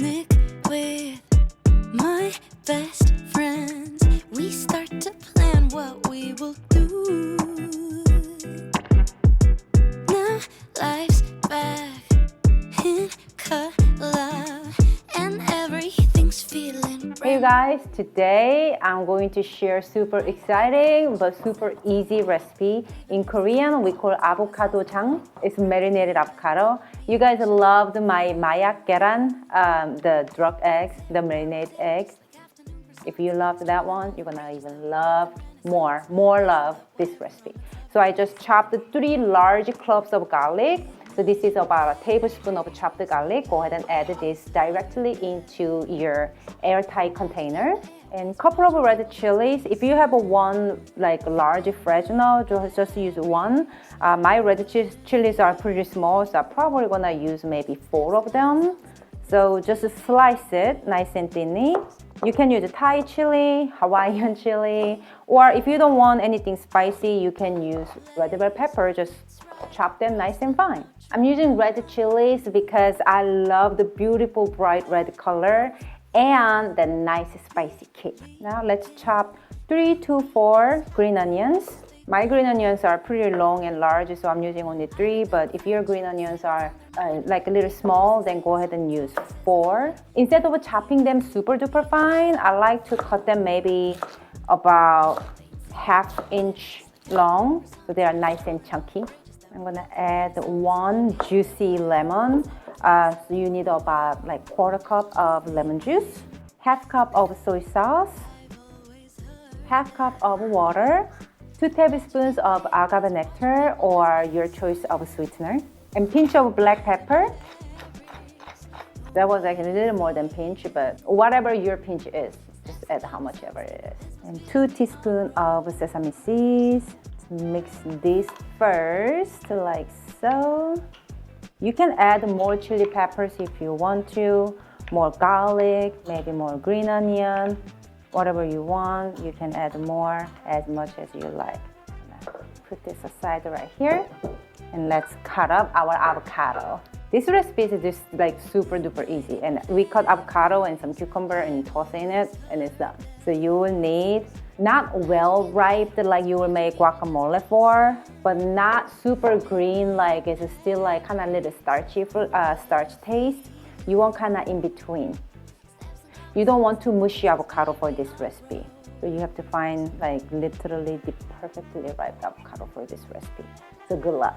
Nick with my best friends. We start to plan what we will do. Now life's back in color and everything's feeling Hey you guys, today I'm going to share super exciting but super easy recipe. In Korean we call avocado jang. It's marinated avocado. You guys loved my Mayak geran, the drugged eggs, the marinated eggs. If you loved that one, you're gonna even love more love this recipe. So I just chopped 3 large cloves of garlic. So this is about a tablespoon of chopped garlic. Go ahead and add this directly into your airtight container. And a couple of red chilies. If you have one like large fresno, just use one. My red chilies are pretty small, so I'm probably gonna use maybe 4 of them. So just slice it nice and thinly. You can use Thai chili, Hawaiian chili, or if you don't want anything spicy, you can use red bell pepper. Just chop them nice and fine. I'm using red chilies because I love the beautiful bright red color and the nice spicy kick. Now let's chop 3 to 4 green onions. My green onions are pretty long and large, so I'm using only 3, but if your green onions are like a little small, then go ahead and use 4. Instead of chopping them super duper fine, I like to cut them maybe about ½ inch long, so they are nice and chunky. I'm gonna add 1 juicy lemon. So you need about like 1/4 cup of lemon juice, ½ cup of soy sauce, ½ cup of water, 2 tablespoons of agave nectar or your choice of sweetener, and pinch of black pepper. That was actually a little more than pinch, but whatever your pinch is, just add how much ever it is. And 2 teaspoons of sesame seeds. Mix this first, like so. You can add more chili peppers if you want to, more garlic, maybe more green onion, whatever you want. You can add more, as much as you like. Put this aside right here, and let's cut up our avocado. This recipe is just like super duper easy, and we cut avocado and some cucumber and toss in it, and it's done. So you will need not well ripe like you will make guacamole for, but not super green like it's still like kind of little starchy starch taste. You want kind of in between. You don't want too mushy avocado for this recipe. So you have to find like literally the perfectly ripe avocado for this recipe. So good luck.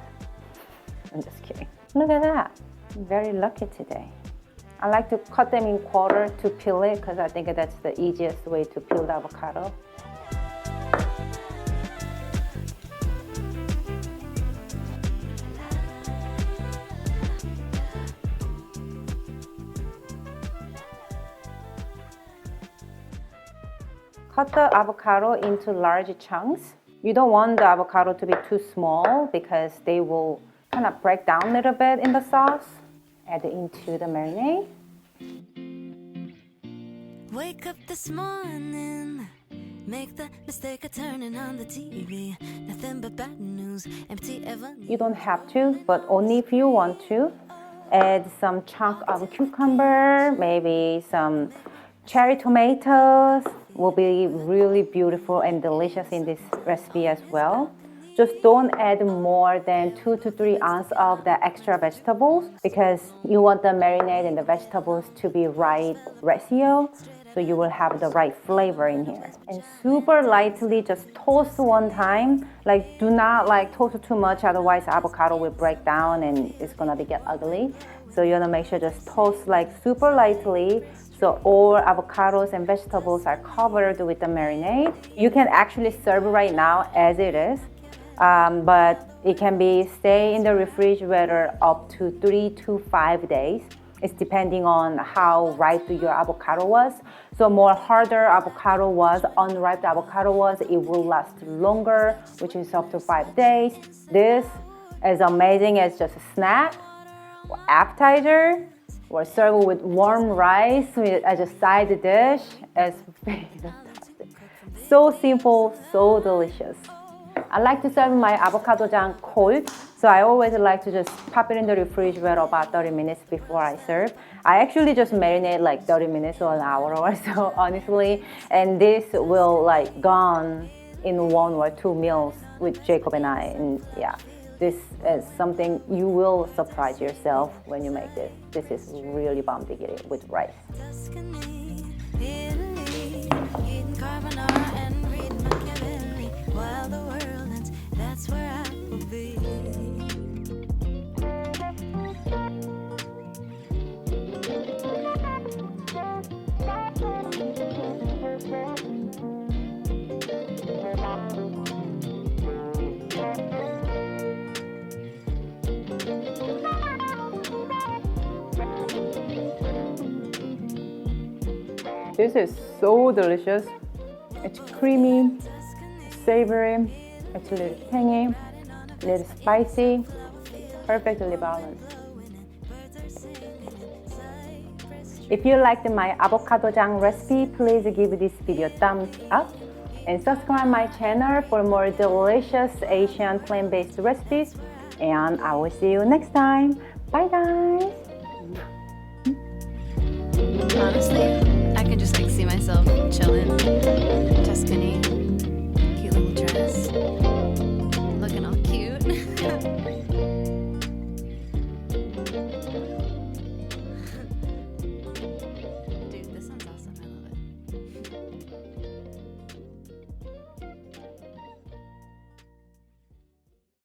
I'm just kidding. Look at that. I'm very lucky today. I like to cut them in quarter to peel it because I think that's the easiest way to peel the avocado. Cut the avocado into large chunks. You don't want the avocado to be too small because they will kind of break down a little bit in the sauce. Add it into the marinade. Wake up this morning, make the mistake of turning on the TV. Nothing but bad news, empty ever. You don't have to, but only if you want to. Add some chunk of cucumber, maybe some cherry tomatoes. Will be really beautiful and delicious in this recipe as well. Just don't add more than 2 to 3 ounces of the extra vegetables because you want the marinade and the vegetables to be right ratio, so you will have the right flavor in here. And super lightly just toast one time. Like do not like toast too much, otherwise avocado will break down and it's gonna get ugly. So you wanna make sure just toast like super lightly. So all avocados and vegetables are covered with the marinade. You can actually serve right now as it is, but it can be stay in the refrigerator up to 3 to 5 days. It's depending on how ripe your avocado was. So more harder avocado was, unripe avocado was, it will last longer, which is up to 5 days. This is amazing as just a snack or appetizer, or serve with warm rice as a side dish. It's fantastic. So simple, so delicious. I like to serve my avocado jang cold, so I always like to just pop it in the refrigerator about 30 minutes before I serve. I actually just marinate like 30 minutes or an hour or so, honestly, and this will like gone in 1 or 2 meals with Jacob and I, and yeah. This is something you will surprise yourself when you make this. This is really bomb diggity with rice. Tuscany, Italy, eating carbonara and reading Machiavelli. While the world ends, that's where I will be. This is so delicious. It's creamy, savory, it's a little tangy, a little spicy, perfectly balanced. If you liked my avocado jang recipe, please give this video a thumbs up and subscribe my channel for more delicious Asian plant-based recipes. And I will see you next time. Bye guys! Honestly,